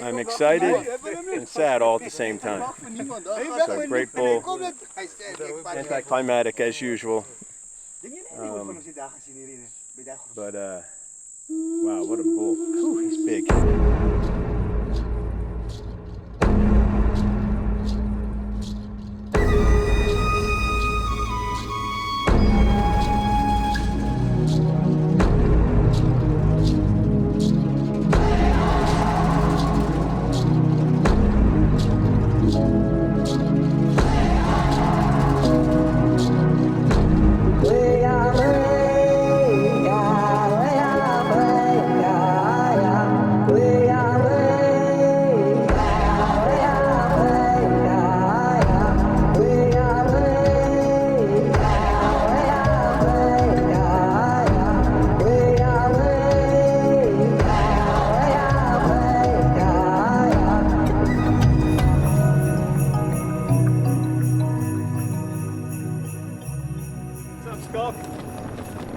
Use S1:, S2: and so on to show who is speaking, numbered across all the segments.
S1: I'm excited and sad all at the same time. So great bull, anticlimactic as usual. But wow, what a bull. Whew, he's big.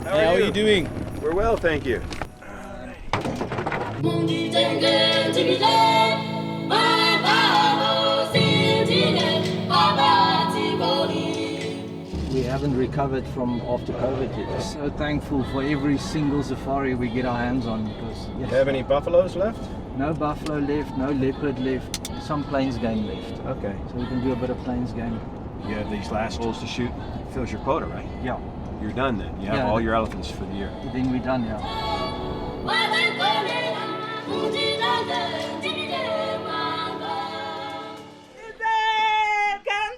S2: How are you doing?
S1: We're well, thank you.
S2: We haven't recovered from after COVID yet. So thankful for every single safari we get our hands on because
S1: Do you have any buffaloes left?
S2: no buffalo left, no leopard left, some plains game left.
S1: Okay.
S2: So we can do a bit of plains game.
S1: You have these last bulls to shoot. Fills your quota, right?
S2: Yeah.
S1: You're done then. You have all your elephants for the year.
S2: Then we're done, yeah.
S3: Welcome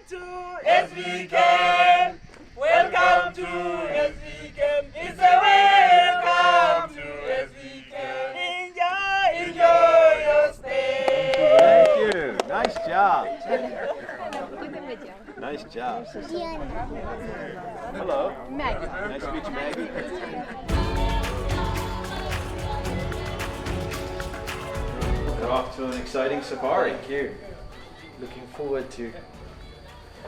S3: to SVCamp. Welcome to SVCamp. It's a welcome to SVCamp. Enjoy your stay.
S1: Thank you. Nice job. Nice job. Hello. Maggie. Nice to meet you, Maggie. We're off to an exciting safari.
S2: Thank you. Looking forward to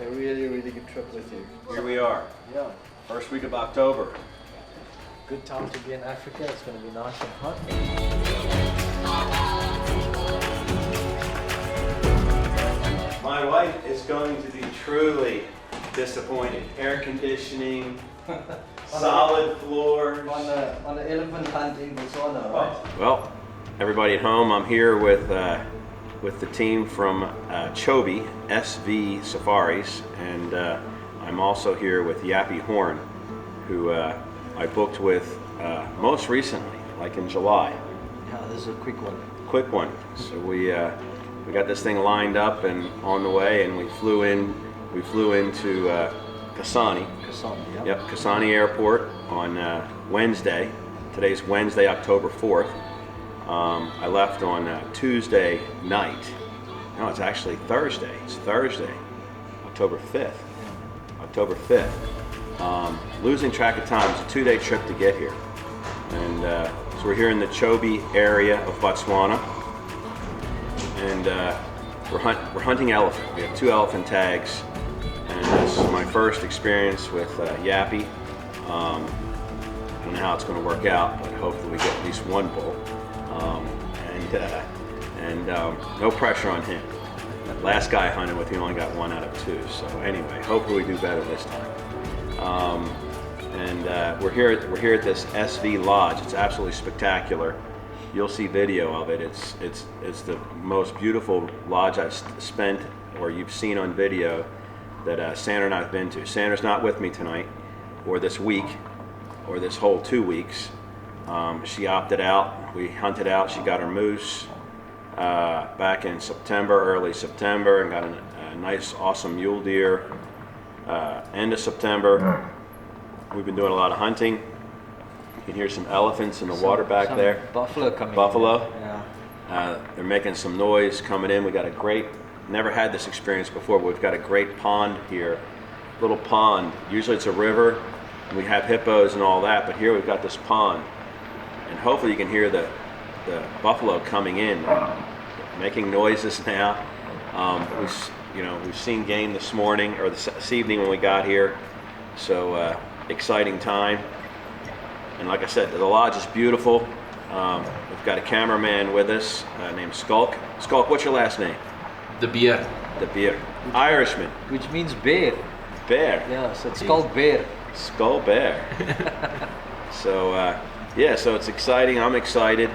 S2: a really, really good trip with you.
S1: Here we are.
S2: Yeah.
S1: First week of October.
S2: Good time to be in Africa. It's going to be nice and hot.
S1: My wife is going to be truly disappointed. Air conditioning, solid floors.
S2: On the elephant hunt in Botswana, right?
S1: Well, everybody at home, I'm here with the team from Chobe SV Safaris, and I'm also here with Yappy Horn, who I booked with most recently, like in July.
S2: Yeah, this is a quick one.
S1: Quick one. So we got this thing lined up and on the way, and we flew into Kasane.
S2: Kasane, yeah.
S1: Yep, Kasane Airport on Wednesday. Today's Wednesday, October 4th. I left on Tuesday night. No, it's actually Thursday. It's Thursday, October 5th. October 5th. Losing track of time. It's a 2-day trip to get here. And so we're here in the Chobe area of Botswana. And we're hunting elephant. We have 2 elephant tags. And this is my first experience with Yappy. I don't know how it's going to work out, but hopefully we get at least one bull. No pressure on him. That last guy I hunted with, he only got 1 out of 2. So anyway, hopefully we do better this time. We're here at this SV Lodge. It's absolutely spectacular. You'll see video of it. It's the most beautiful lodge I've spent, or you've seen on video, that Sandra and I've been to. Sandra's not with me tonight, or this week, or this whole 2 weeks. She opted out. We hunted out. She got her moose back in September, early September, and got a nice, awesome mule deer end of September. We've been doing a lot of hunting. You can hear some elephants in the water back there.
S2: Buffalo coming
S1: Buffalo.
S2: in. Yeah.
S1: They're making some noise coming in. We got a great, never had this experience before, but we've got a great pond here. Little pond. Usually it's a river. And we have hippos and all that, but here we've got this pond. And hopefully you can hear the buffalo coming in, making noises now. We've seen game this morning, or this evening when we got here. So exciting time. And like I said, the lodge is beautiful. We've got a cameraman with us named Skulk. Skulk, what's your last name?
S4: De Beer.
S1: De Beer. Irishman.
S2: Which means bear.
S1: Bear.
S2: Yeah, so it's called bear.
S1: Skull Bear. So yeah, so it's exciting. I'm excited.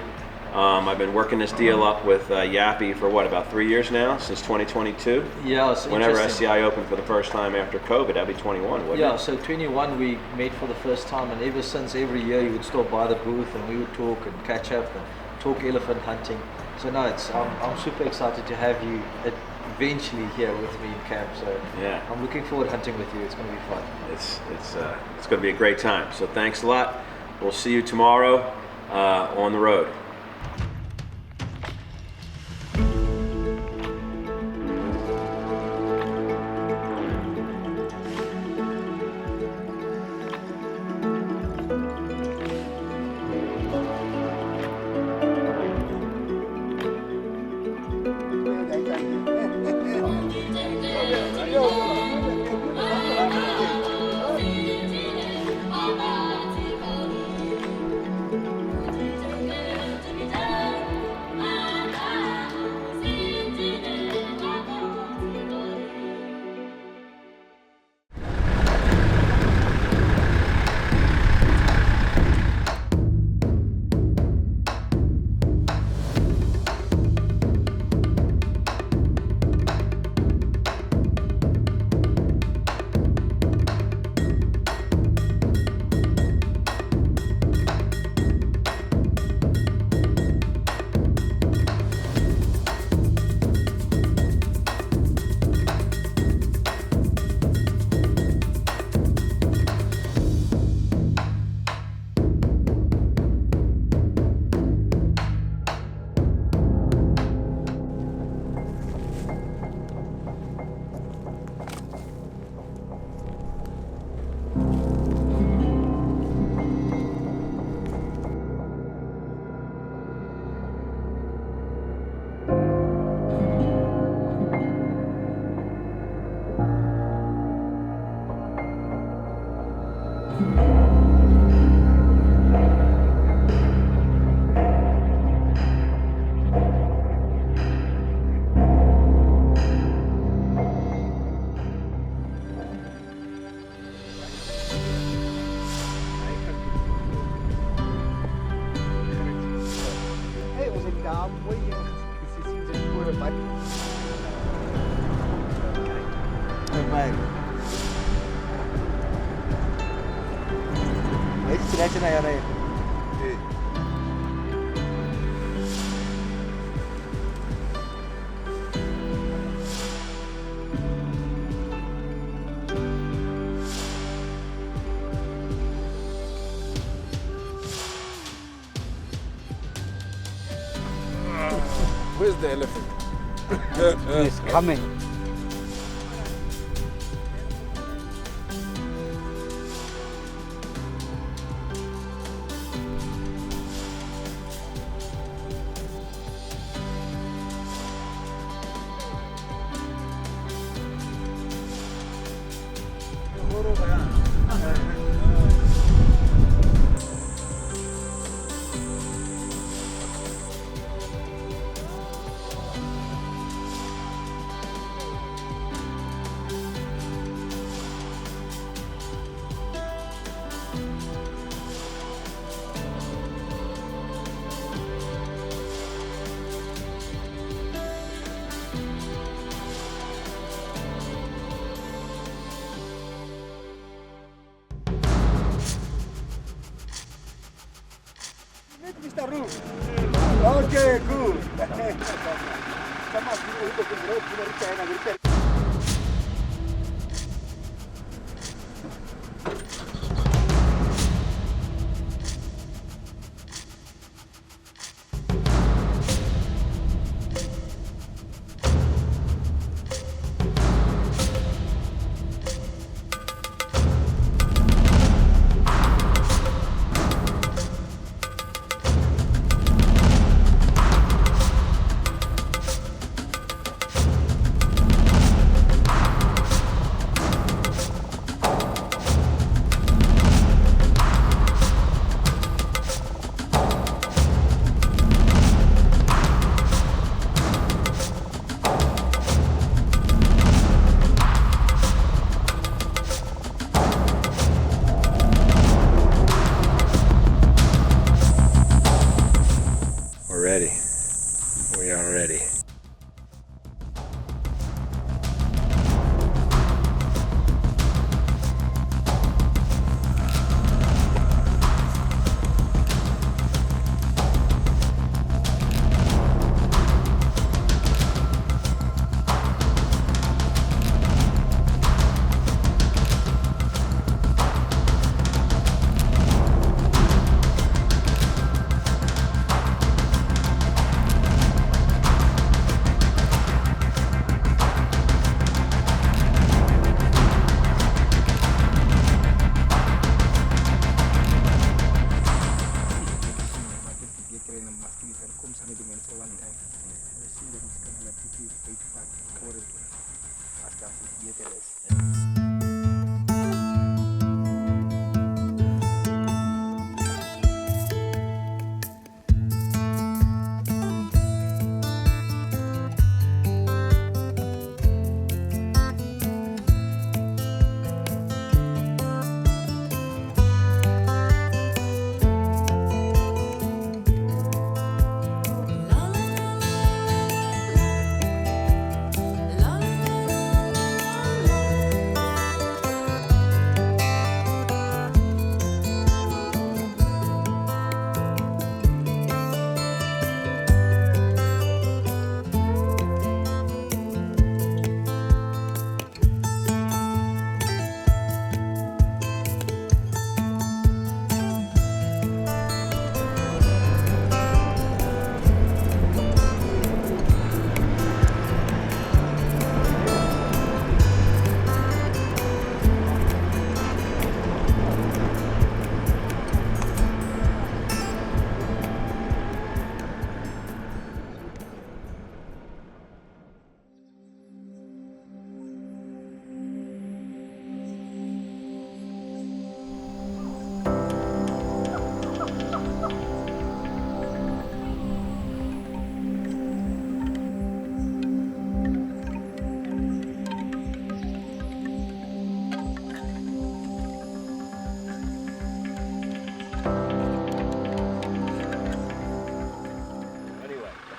S1: I've been working this deal up with Yappy for what, about 3 years now, since 2022.
S2: Yeah, it's
S1: Whenever
S2: interesting.
S1: SCI opened for the first time after COVID, that'd be 21, wouldn't
S2: Yeah,
S1: it?
S2: so 21 we met for the first time, and ever since, every year you would stop by the booth and we would talk and catch up and talk elephant hunting. So no, I'm super excited to have you eventually here with me in camp. So
S1: Yeah.
S2: I'm looking forward to hunting with you. It's going to be fun.
S1: It's going to be a great time. So thanks a lot. We'll see you tomorrow on the road.
S5: Where's the elephant?
S2: It's coming.
S5: Mr. Roof. Okay, good.
S1: ready.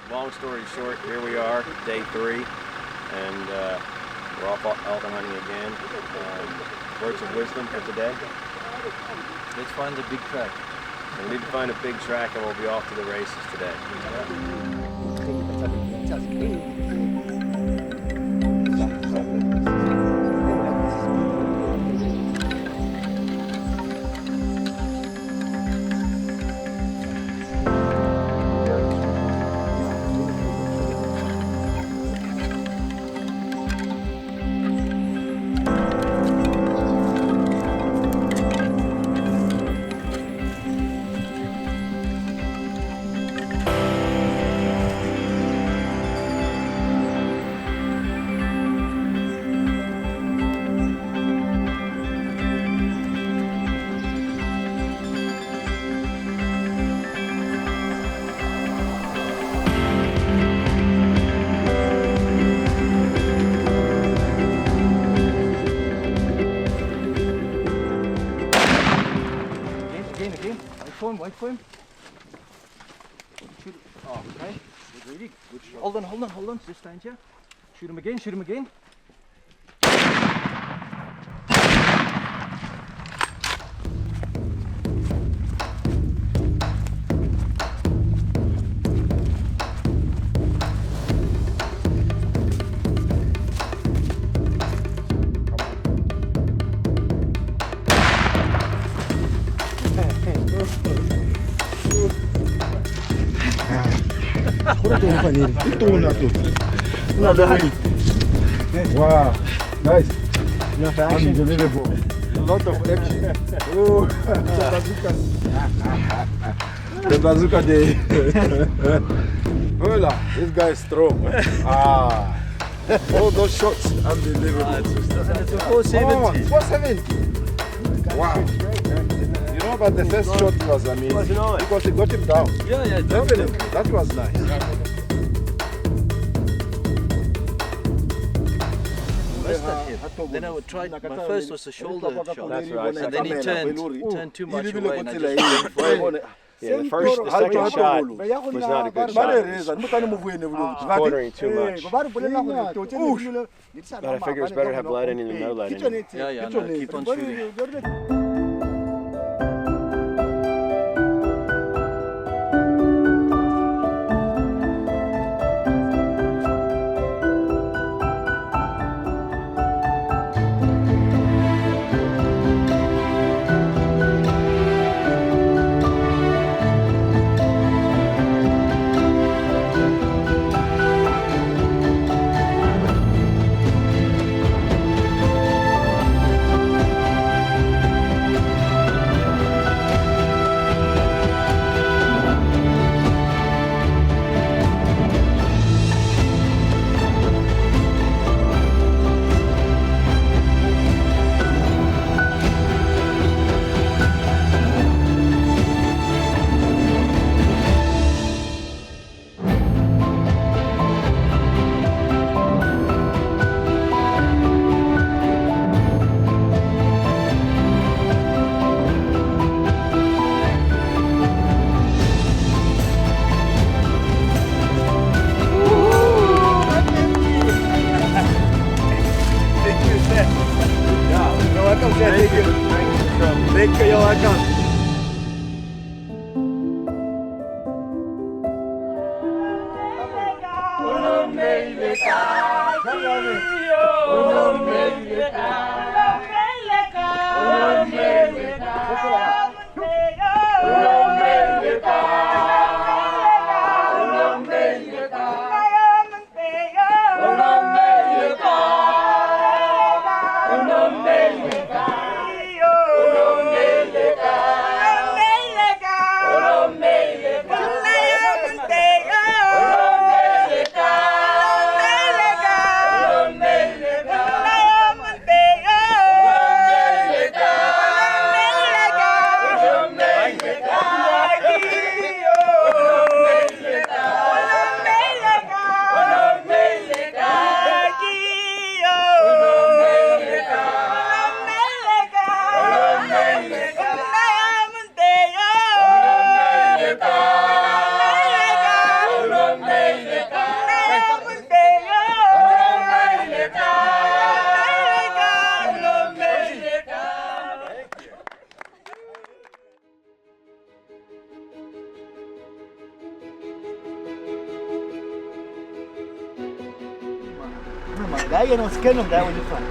S1: Long story short, here we are, day 3, and we're off elephant hunting again. Words of wisdom for today.
S2: Let's find the big track.
S1: We need to find a big track, and we'll be off to the races today.
S2: Wait for him. Shoot. Oh, okay. Good shot. Hold on. Just stand here. Shoot him again.
S5: Wow, nice. Unbelievable. A lot of action. Oh, the bazooka day. Hola, this guy is strong. All those shots, unbelievable.
S2: It's a 470.
S5: 470. Wow. You know, but the first shot was amazing because it got him down.
S2: Yeah,
S5: Definitely. That was nice.
S2: Then I would try. My first was a shoulder shot.
S1: That's right.
S2: And then he turned too much away, and I just went for it.
S1: Yeah, the second shot was not a good shot.
S5: Quartering
S1: too much. But I figure it's better to have lead in than no lead in.
S2: Yeah, no, keep on shooting.
S5: Thank you, you're welcome.
S4: Guy, you know, skin them that when you fun.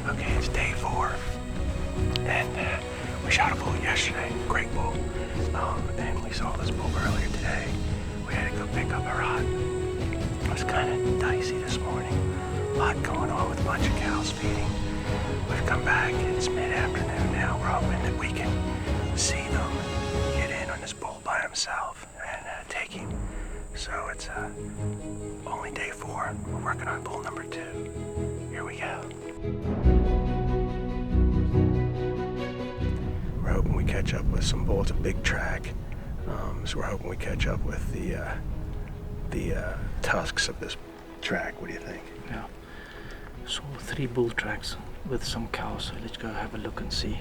S1: Okay, it's day 4, and we shot a bull yesterday, great bull, and we saw this bull earlier today. We had to go pick up a rod. It was kind of dicey this morning, a lot going on with a bunch of cows feeding. We've come back, it's mid-afternoon now, we're hoping that we can see them get in on this bull by himself and take him. So it's only day 4, we're working on bull number 2. Here we go. We're hoping we catch up with some bulls. It's a big track, so we're hoping we catch up with the tusks of this track. What do you think?
S6: Yeah. So 3 bull tracks with some cows. So let's go have a look and see.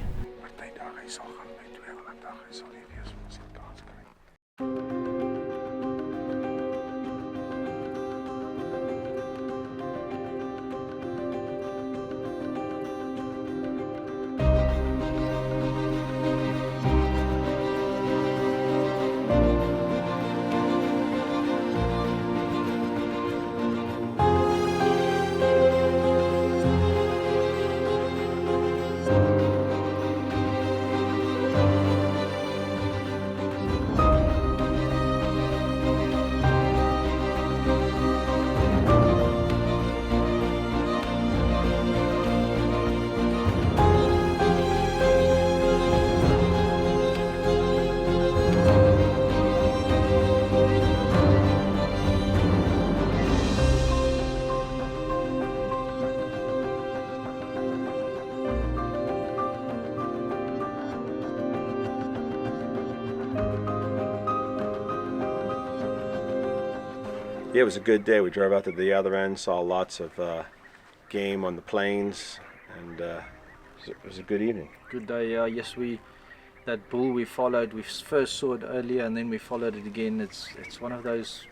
S1: Yeah, it was a good day. We drove out to the other end, saw lots of game on the plains, and it was a good evening.
S6: Good day. Yes, that bull we followed. We first saw it earlier, and then we followed it again. It's one of those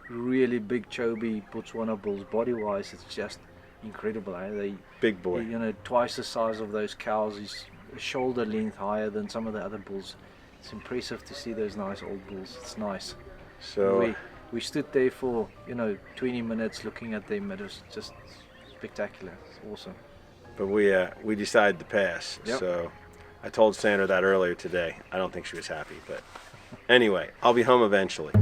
S6: really big Chobe Botswana bulls. Body-wise, it's just incredible. They
S1: Big boy.
S6: You know, twice the size of those cows. He's a shoulder length higher than some of the other bulls. It's impressive to see those nice old bulls. It's nice.
S1: So
S6: we stood there for 20 minutes looking at them. It was just spectacular. It's awesome.
S1: but we decided to pass.
S6: Yep.
S1: So I told Sandra that earlier today. I don't think she was happy, but anyway, I'll be home eventually.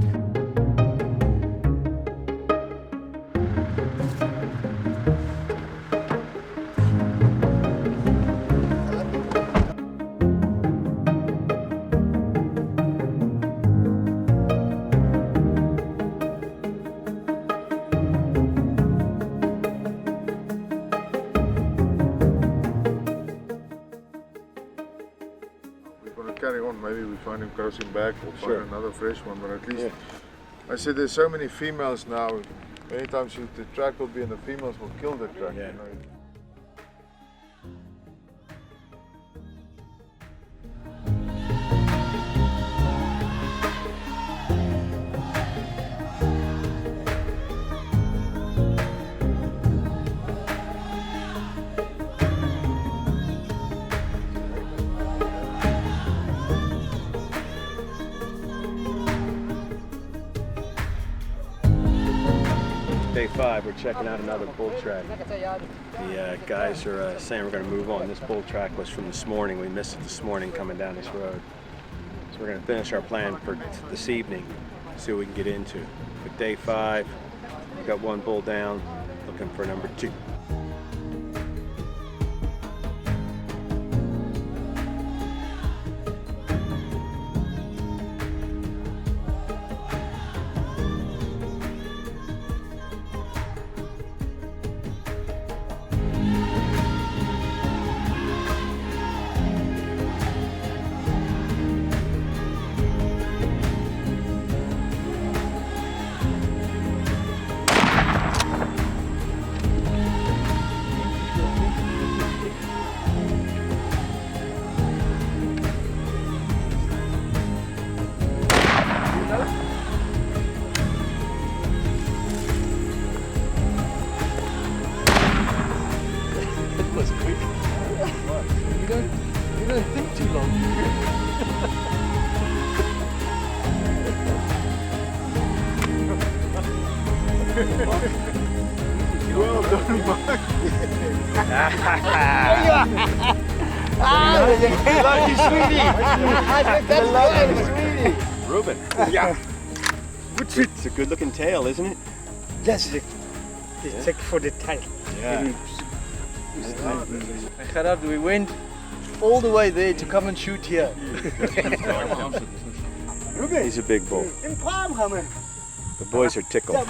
S5: Carry on, maybe we find him crossing back or
S1: Sure.
S5: find another fresh one, but at least I said there's so many females now. Many times the track will be and the females will kill the track.
S1: Yeah.
S5: You know.
S1: Day 5, we're checking out another bull track. The guys are saying we're going to move on. This bull track was from this morning. We missed it this morning coming down this road. So we're going to finish our plan for this evening, see what we can get into. But day 5, we've got one bull down, looking for number 2.
S2: You don't think too long.
S5: Well done, Mark.
S4: Lucky sweetie.
S1: Reuben. Yeah. It's a good looking tail, isn't it?
S4: Yes, it's check for the tail.
S1: Yeah.
S2: Gerard, we went all the way there to come and shoot here.
S1: He's a big bull.
S4: In palm, Hammer.
S1: The boys are tickled.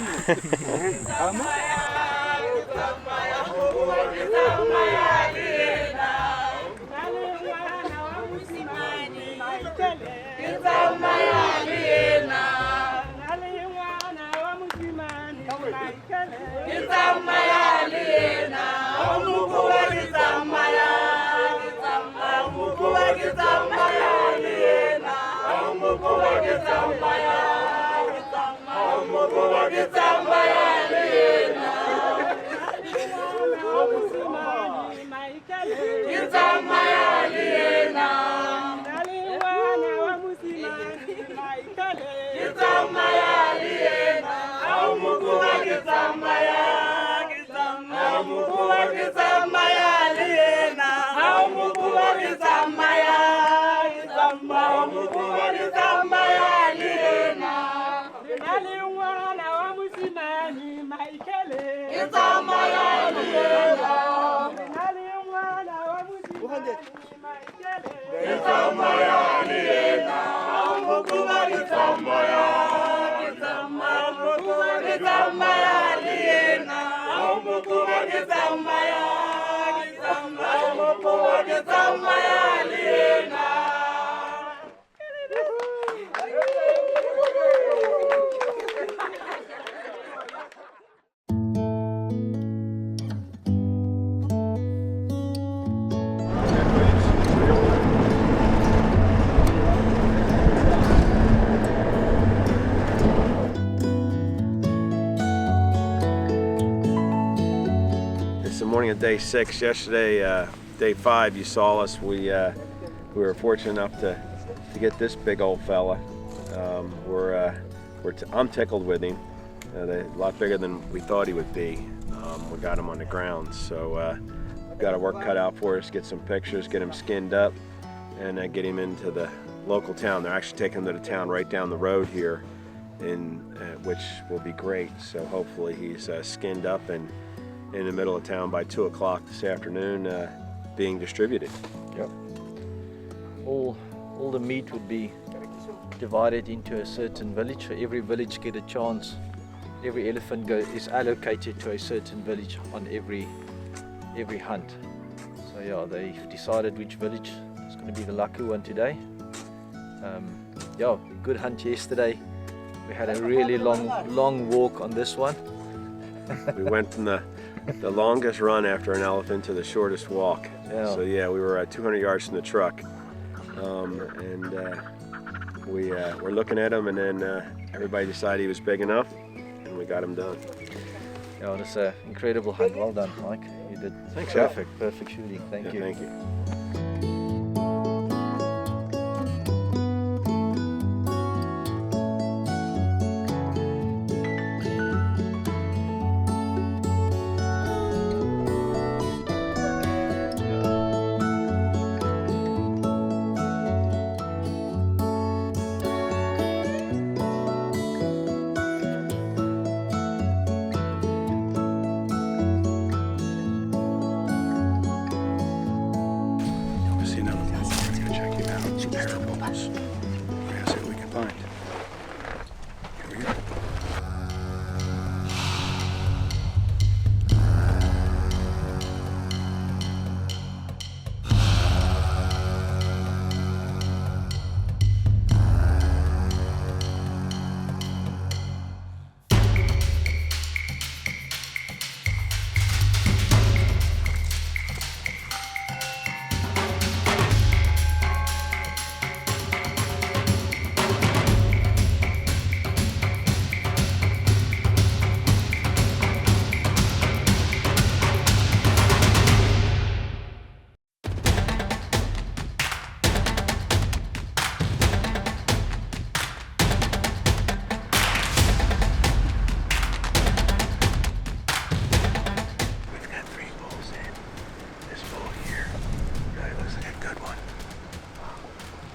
S1: morning of day 6. Yesterday, day 5, you saw us. We were fortunate enough to get this big old fella. I'm tickled with him. They're a lot bigger than we thought he would be. We got him on the ground, so we've got our work cut out for us. Get some pictures, get him skinned up, and get him into the local town. They're actually taking him to the town right down the road here, which will be great. So hopefully he's skinned up and in the middle of town by 2 o'clock this afternoon, being distributed.
S6: Yep. All the meat would be divided into a certain village. So every village get a chance. Every elephant is allocated to a certain village on every hunt. So yeah, they've decided which village is going to be the lucky one today. Yeah, good hunt yesterday. We had a really long walk on this one.
S1: We went from the longest run after an elephant to the shortest walk.
S6: Yeah.
S1: So yeah, we were 200 yards from the truck, we were looking at him, and then everybody decided he was big enough, and we got him done.
S6: Yeah, it's an incredible hunt. Well done, Mike. You did
S1: Thanks,
S6: perfect shooting. Thank you.
S1: Thank you. See another bull. We're gonna check him out. Some pair of bulls. We're gonna see what we can find. Here we go. We've got 3 bulls in. This bull here really looks like a good one.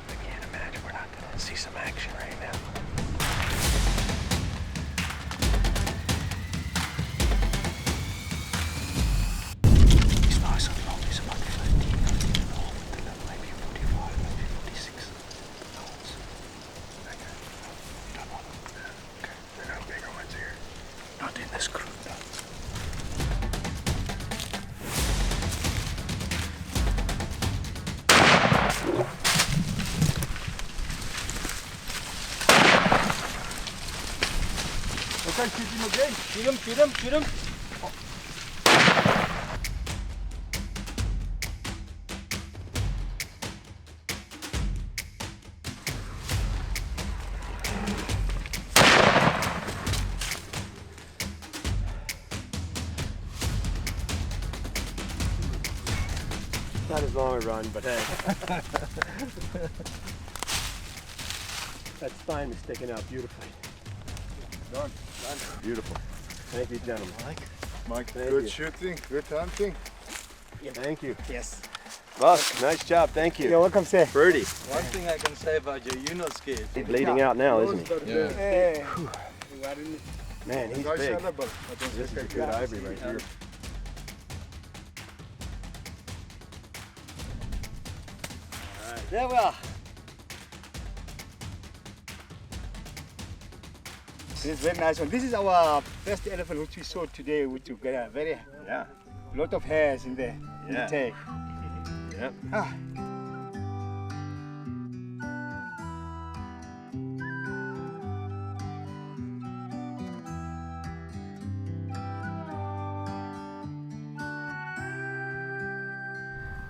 S1: I can't imagine we're not gonna see some action right now. He's nice and long. He's about 15 and a half, maybe 45, maybe 46 pounds. Okay. Come on. Okay. There are no bigger ones here. Not in this group, though.
S5: Okay, shoot him again.
S3: Shoot him.
S1: Not as long a run, but hey. That spine is sticking out beautifully.
S5: Done.
S1: Beautiful. Thank you, gentlemen.
S5: Mike,
S1: Thank
S5: good
S1: you.
S5: shooting, good hunting.
S1: Thank you.
S4: Yes.
S1: Buck, nice job. Thank you.
S4: You're welcome, sir.
S1: Birdie.
S6: One thing I can say about you, you're not scared.
S1: He's bleeding out now, isn't he?
S4: Hey.
S1: Man, he's
S5: Nice
S1: big.
S5: animal.
S1: This is a good ivory right here.
S4: There we are. This is very nice one. This is our first elephant which we saw today, which we got a very
S1: Yeah.
S4: lot of hairs in the
S1: Yeah.
S4: tail.
S1: Yep.
S4: Ah.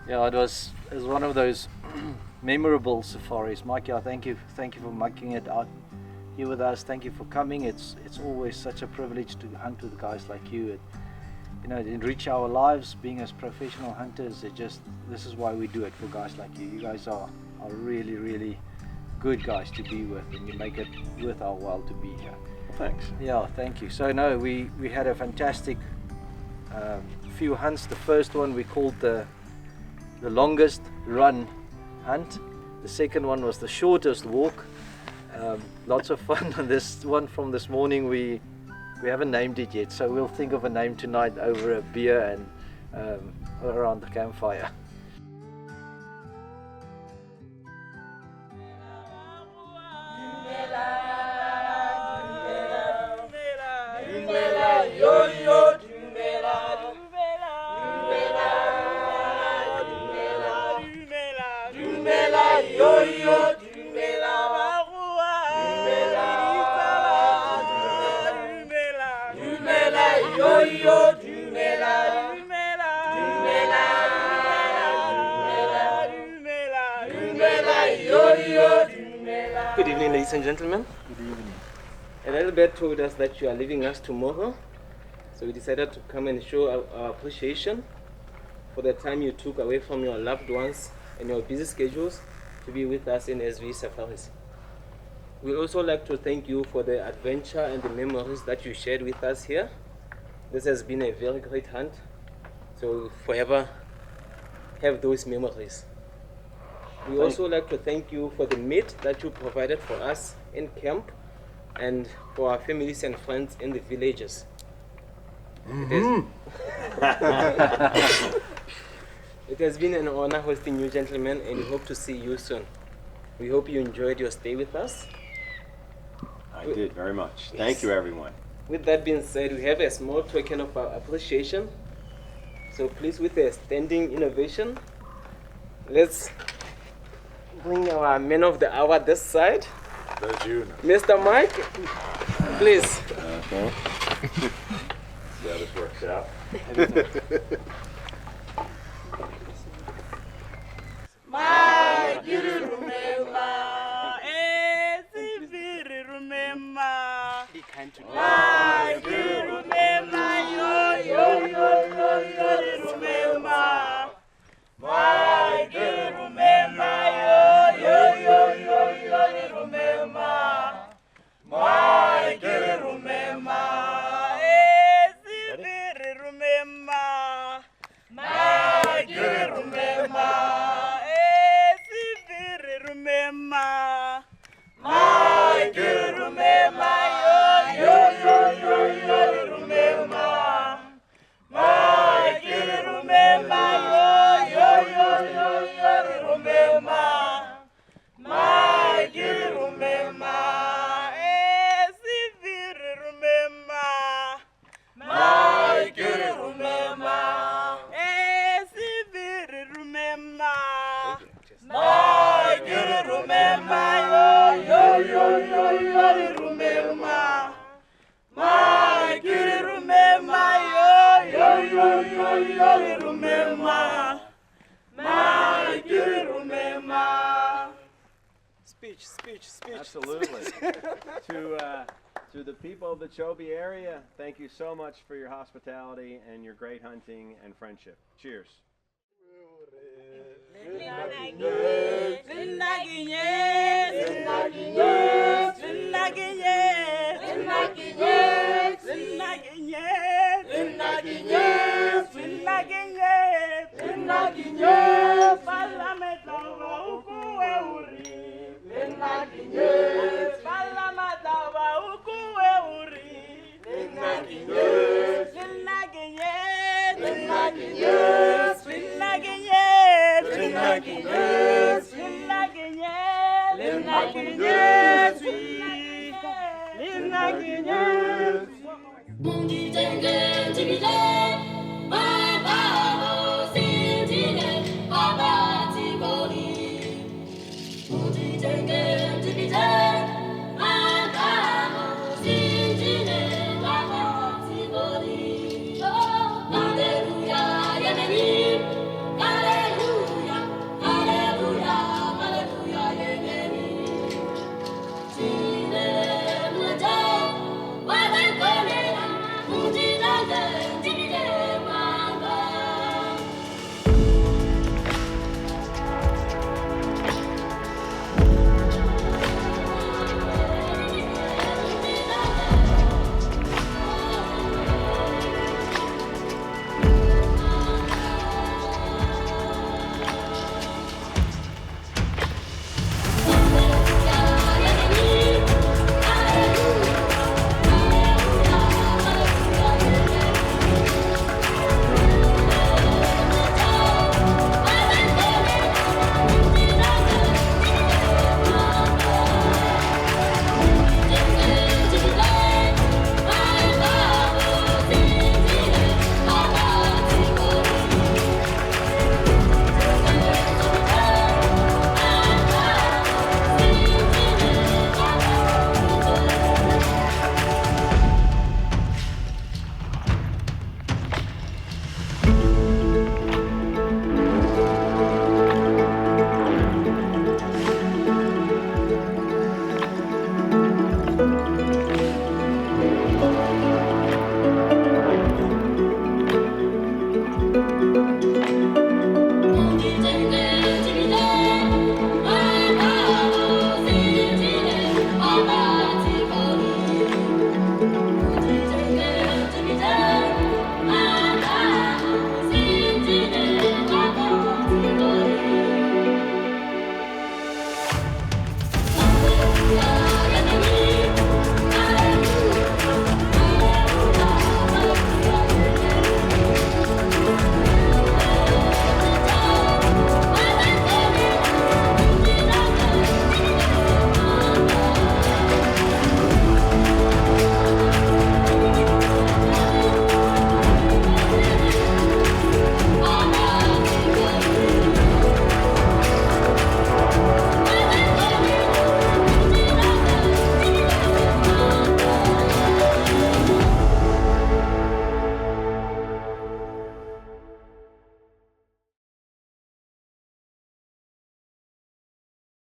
S6: Yeah, it was one of those memorable safaris. Mike, yeah, thank you for making it out here with us. Thank you for coming. It's always such a privilege to hunt with guys like you. you know, enrich our lives being as professional hunters. This is why we do it, for guys like you. You guys are really, really good guys to be with, and you make it worth our while to be here.
S1: Thanks.
S6: Yeah, thank you. So no, we had a fantastic few hunts. The first one we called the longest run hunt. The second one was the shortest walk. Lots of fun. And this one from this morning, we haven't named it yet, so we'll think of a name tonight over a beer and around the campfire.
S7: Good evening, ladies and gentlemen.
S6: Good evening.
S7: Albert told us that you are leaving us tomorrow, so we decided to come and show our appreciation for the time you took away from your loved ones and your busy schedules to be with us in SV Safaris. We'd also like to thank you for the adventure and the memories that you shared with us here. This has been a very great hunt, so forever have those memories. We also like to thank you for the meat that you provided for us in camp and for our families and friends in the villages. It has been an honor hosting you gentlemen, and we hope to see you soon. We hope you enjoyed your stay with us.
S1: I did very much. Thank you, everyone.
S7: With that being said, we have a small token of our appreciation. So please, with a standing innovation, let's bring our man of the hour this side.
S5: That's you now.
S7: Mr. Mike, please.
S1: Okay. See how this works out.
S3: My dear, remember, remember.
S7: Be kind to
S3: My dear, remember, remember. My dear, remember, remember. My dear, remember, remember. My dear, remember, remember. My dear, remember, remember. My dear, remember, remember. My dear, remember, remember. My dear, remember, remember. My dear, remember, remember. My dear, remember, remember. My dear, remember.
S7: Speech.
S1: Absolutely. To the people of the Chobe area, thank you so much for your hospitality and your great hunting and friendship. Cheers.
S3: Linda Guinness.